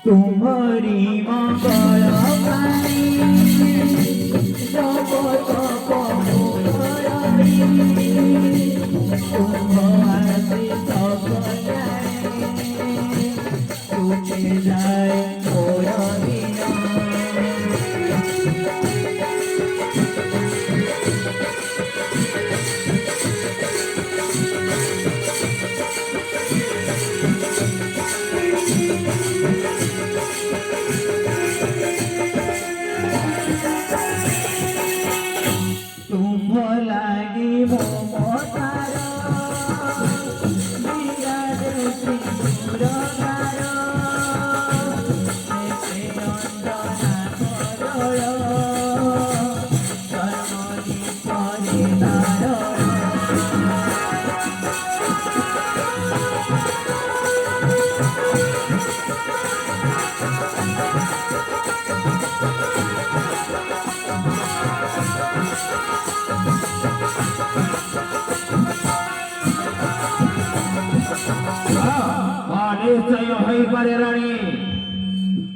तुम्हारी मंगल वाणी जगत कमोदरी तुम्हारे सब जाने तुझे जाए मोरा बिना लगी मोमोतार बिराजे सिंदूरगार अंजना करल कर्मणि परिदार निश्चय हो पारे राणी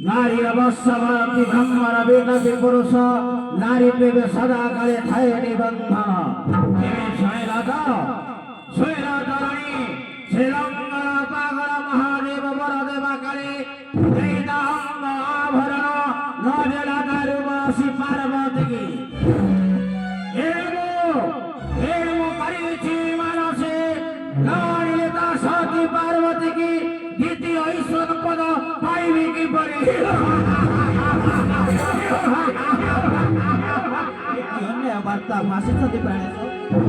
नारी अवश्य भारती ब्रह्मण वेद पुरुष नारी प्रेम सदा काले थाए निबंधन राणी श्रीलंका पागल महादेव बरदेव काले आभरण नजला दारुवासी पार्वती की मानसे ललिता सती पार्वती की द्वितीय ईश्वर पद पाइबी की परी वार्ता भाषिंट प्राणेश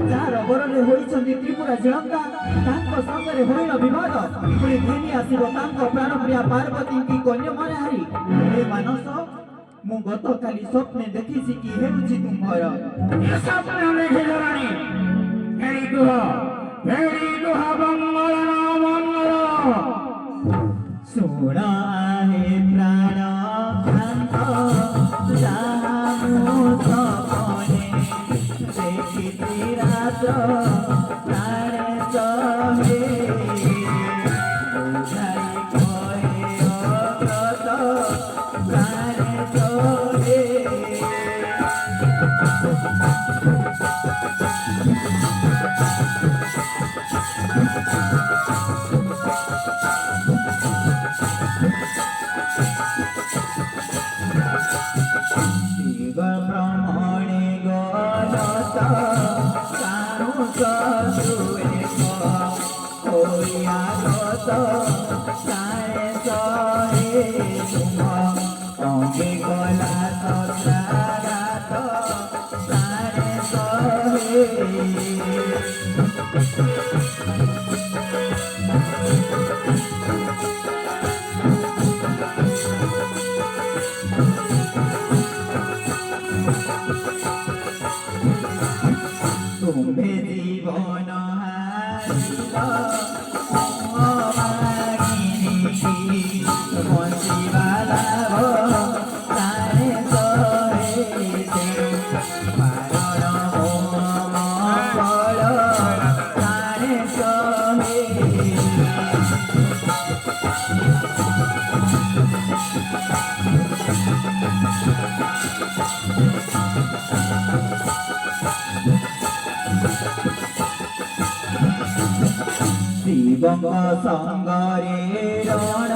जार बरले होइछन्ति त्रिपुरा श्रीलंका तांको संगरे होइल विवाद पुणी घेनी आसिब तांको प्राणप्रिया पार्वती की कन्या माने हारी हे मानस मु गत काली स्वप्ने देखिछि कि हेउछि तुमर ए स्वप्न देखि रानी फेरी दुह मंगल मंगल सुना हे प्राण कांत जामु सपने देखिछि रात तारे सहे बुझाई कहे अव्रत तारे सहे ब्रह्मणे गणत कानु ससुए होयागत सारे सहे तुम अंगे गला सत्रागात सारे सहे तुम्हें जीवन बंशीवाला सारे सहे मारण होम मंगल सारे सहे शिवंग संगरे रण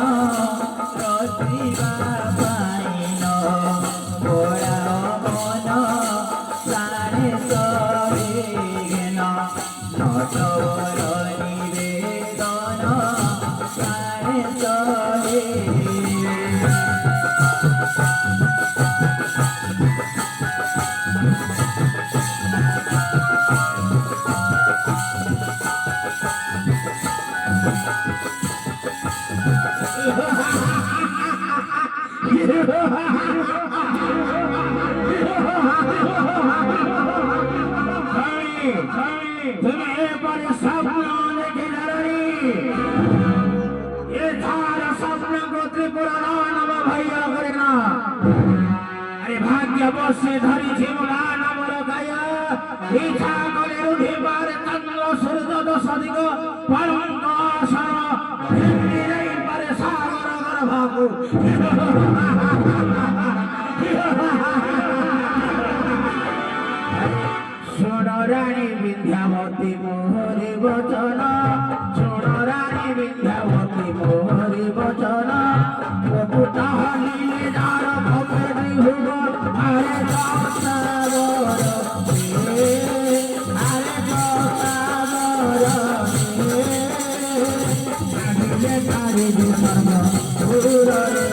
रचिबा पाइन घोड़ा मन सारे सहे घेन नटवर निवेदन सारे सहे भाग्य बसे धरी झिमुला नमर गाया इच्छा करे रुधि बारे तंगल सूर्य दश दिग परंग आसन ଶୁଣ ରାଣୀ ବିନ୍ଧ୍ୟାବତୀ ମୋହରି ବଚନ ଶୁଣ ରାଣୀ ବିନ୍ଧ୍ୟାବତୀ ମୋହରି ବଚନ ମୁକୁଟ ହଲିଲେ ଯାର ଭବେଟି ହୁବ ଆରେ ଦଶାବର ଆରେ ଦଶାବର ଆଣିଲେ ତାରି ବିସର୍ଗ ଦୂରରେ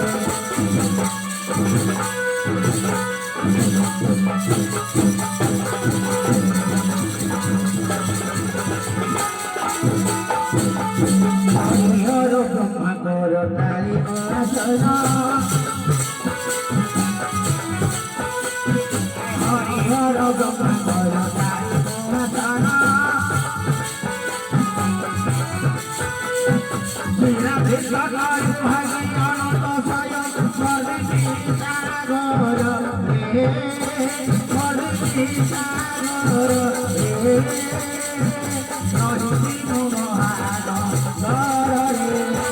हरिहर ब्रह्माकर तारी आसन हरिहर ब्रह्माकर तारी आसन मीरा विश्वकर भागी अनंत स्वयं मर्दी सागर रे मर्दी सागर रे नदी मनोहार रे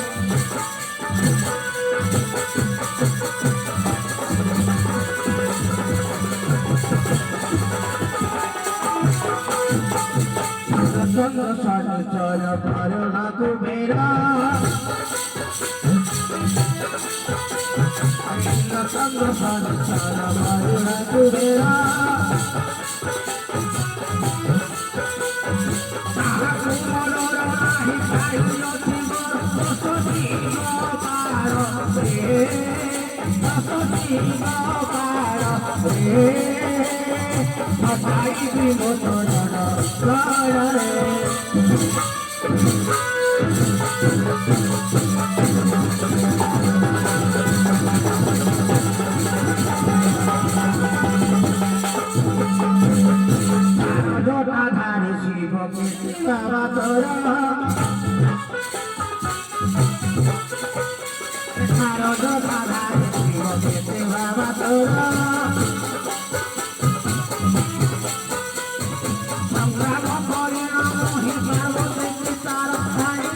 संग चल भरना कुबेरा संग चल भरना कुबेरा जटाधारी शिव के बाबा तोरा जटाधारी शिव के बाबा तोरा संग्राम परिणाम हिसाब से तार भाई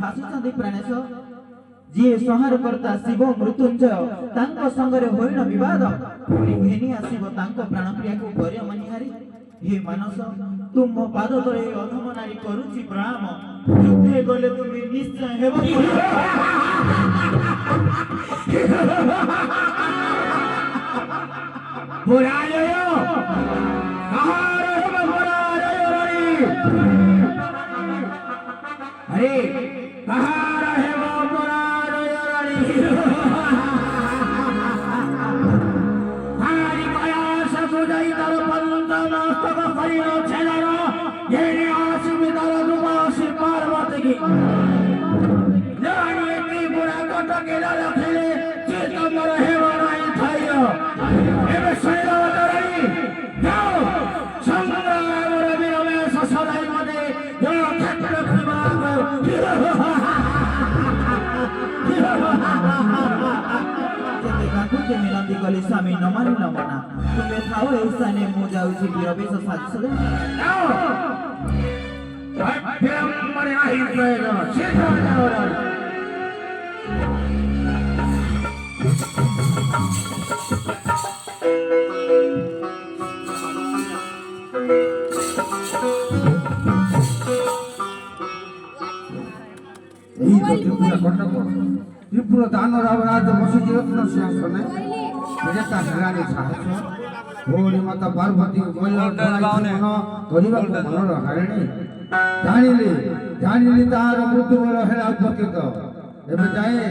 ଭାସୁଛନ୍ତି ପ୍ରାଣେଶ ଯିଏ ସଂହାର କର୍ତ୍ତା ଶିବ ମୃତ୍ୟୁଞ୍ଜୟ ତାଙ୍କ ସଙ୍ଗରେ ହୋଇଣ ବିବାଦ ପୁଣି ଘେନି ଆସିବ ତାଙ୍କ ପ୍ରାଣପ୍ରିୟାକୁ ଗର୍ୟ ମନିହାରି ହେ ମାନସ ତୁମ ପାଦ ତଳେ ଅଧମ ନାରୀ କରୁଛି ପ୍ରଣାମ ଯୁଦ୍ଧେ ଗଲେ ତୁମେ ନିଶ୍ଚୟ ହେବ अरे कहाँ रहे वो हारी कयास बुझाई तर पंत नस्तक करिल छेदन घेने असुविधार दुपासी पार्वती की जानी एती बुढ़ा कटके रखिले चित मोर हेब नाई थाइयो एबे शैलवतरी जाओ संग्रामर विरमेश सदाई मते जो क्षेत्र मिनती कली स्वामी नमानी नमना तुम्हें थाओ ए स्थाने मु जाउछि विरवेश साजी सदे मरे नाही प्रयोजन शीघ्र जाओ त्रिपुर दान राज बसुची रत्न सिंहासने जेता घरानी साहस भौणी माता पार्वती मनर हारिणी जानिली तार मृत्यु मोर हेला उपस्थित एबे जाए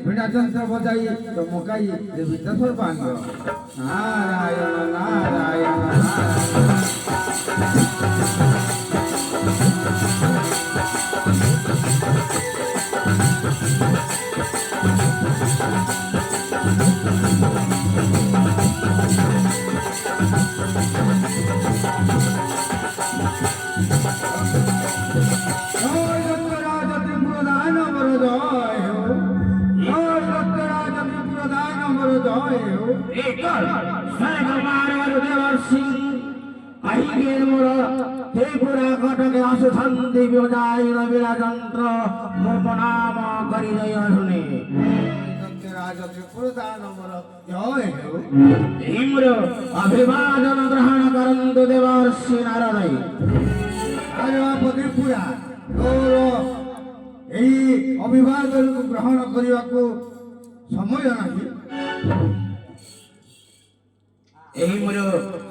वीणा यंत्र बजाई तो मकाई देवी दशर पांग नारायण नारायण স্বর্গমানব দেবর্ষি আহিকের মোর ত্রিপুরা কটকে আসুছন্তি বিদায়ীন বিরাজন্ত্র ମୋ ପ୍ରଣାମ କରିଦେଇ ଆସୁନି ରାଜ ତ୍ରିପୁରଦାନଙ୍କର ଜୟ ହେଉ। ଏହି ମୋର ଅଭିବାଦନ ଗ୍ରହଣ କରନ୍ତୁ ଦେବର୍ଷି ନାରଦ। ଆରେ ବାପ ତ୍ରିପୁରା, ତୋର ଏହି ଅଭିବାଦନକୁ ଗ୍ରହଣ କରିବାକୁ ସମୟ ନାହିଁ। ଏହି ମୋର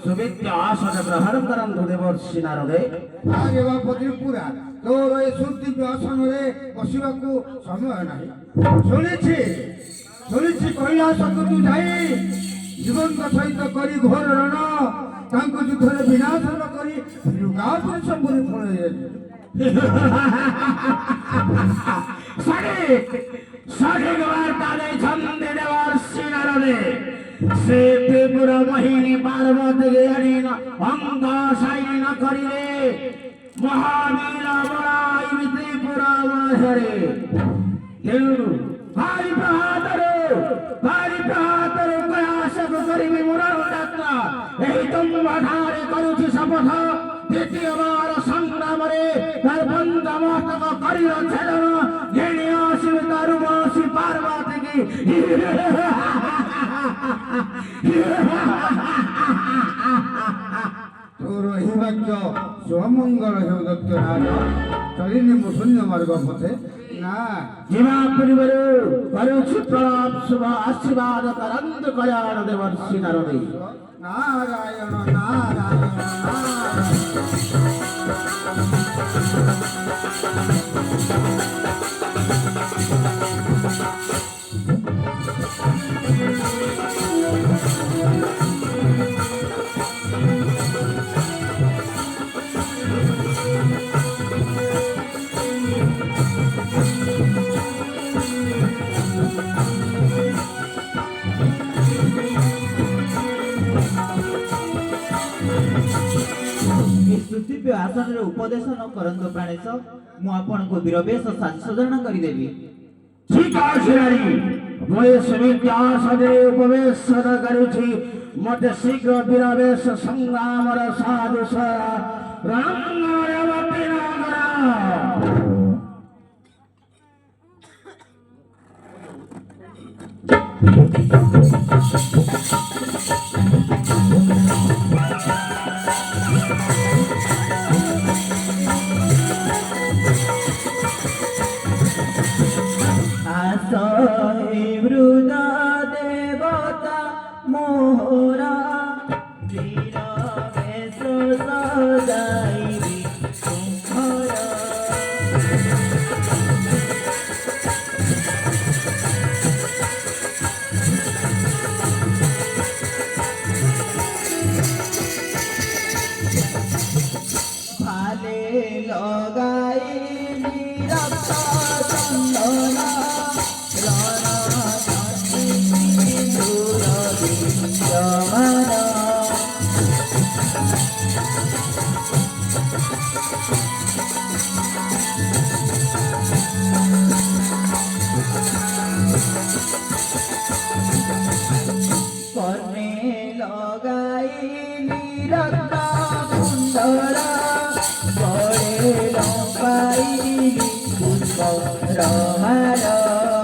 ସୁବିତ୍ୟ ଆସନ ଗ୍ରହଣ କରନ୍ତୁ ଦେବର୍ଷି ନାରଦେ। ଆରେ ବାପ ତ୍ରିପୁରା, ତୋର ଏ ସୁଦିବ୍ୟ ଆସନରେ ବସିବାକୁ ସମୟ ନାହିଁ। ଶୁଣିଛି କୈଳାସକୁ ତୁ ଯାଇ ଜୀବଙ୍କ ସହିତ କରି ଘୋର ରଣ ତାଙ୍କୁ ଯୁଦ୍ଧରେ ବିନାଶ ନ କରି ଲୁଗାପୁରୀ ସମ୍ପୁରୀ ପଳେଇ ସଠିକ ବାର୍ତ୍ତା ଦେଇଛନ୍ତି ଦେବର୍ଷି ନାରଦେ। ସେ ତ୍ରିପୁର ମୋହିନୀ ପାର୍ବତୀকে ଆଣି ଅଙ୍ଗ ସାଇନ କରିଲେ ମହାବୀର ବଳାଇ ତ୍ରିପୁର ବଣରେ। ତେଣୁ ଭାରି ପ୍ରହାତରୁ କୈଳାସକୁ କରିବି ମୋର ଯାତ୍ରା। ଏହି ତୁମ୍ଭଠାରେ କରୁଛି ଶପଥ, ଦ୍ୱିତୀୟବାର ସଂଗ୍ରାମରେ ତାର ପଞ୍ଚମସ୍ତକ କରିବ ଛେଦନ। ଘେଣି ଆସିବି ତାରୁ ବସି ପାର୍ବତୀକି। ତୋର ଏହି ବାକ୍ୟ ସୁମଙ୍ଗଳ ହେଉ ଦତ୍ତ ରାଜ। ଚଳିନି ମୁଁ ଶୂନ୍ୟ ମାର୍ଗ ପଥେ ନା। ଯିବା ପୂର୍ବରୁ କରୁଛି ପ୍ରଣାମ ଶୁଭ ଆଶୀର୍ବାଦ କରନ୍ତୁ କଲ୍ୟାଣ ଦେବର୍ଷି ନାରଦ। ନାରାୟଣ ନାରାୟଣ ସୁଦିବ୍ୟ ଆସନରେ ଉପଦେଶ ନ କରନ୍ତୁ ପ୍ରାଣେଶ, ମୁଁ ଆପଣଙ୍କୁ ବୀରବେଶ ସାଜସଜନ କରିଦେବି। ଠିକ ଅଛି ନାରୀ, ମୁଁ ଏ ସୁବିତ୍ୟ ଆସନରେ ଉପବେଶନ କରୁଛି। ମତେ ଶୀଘ୍ର ବୀରବେଶ ସଂଗ୍ରାମର ସାଧୁଷ ରଣଙ୍ଗରେ ଅବତୀର୍ଣ୍ଣ କର। ଆସହି ବୃଦ ଦେବତା ମୋହରା, ବୀରବେଶ ସଜାଇବି ତୁମ୍ଭର। ভালে লগাইলি রক্ত চন্দন, রণ সিন্দুর বিদ্যমান। কর্ণে লগাইলি রক্ত কুণ্ডল, গড়ে লম্বাইলি পুষ্প রমার।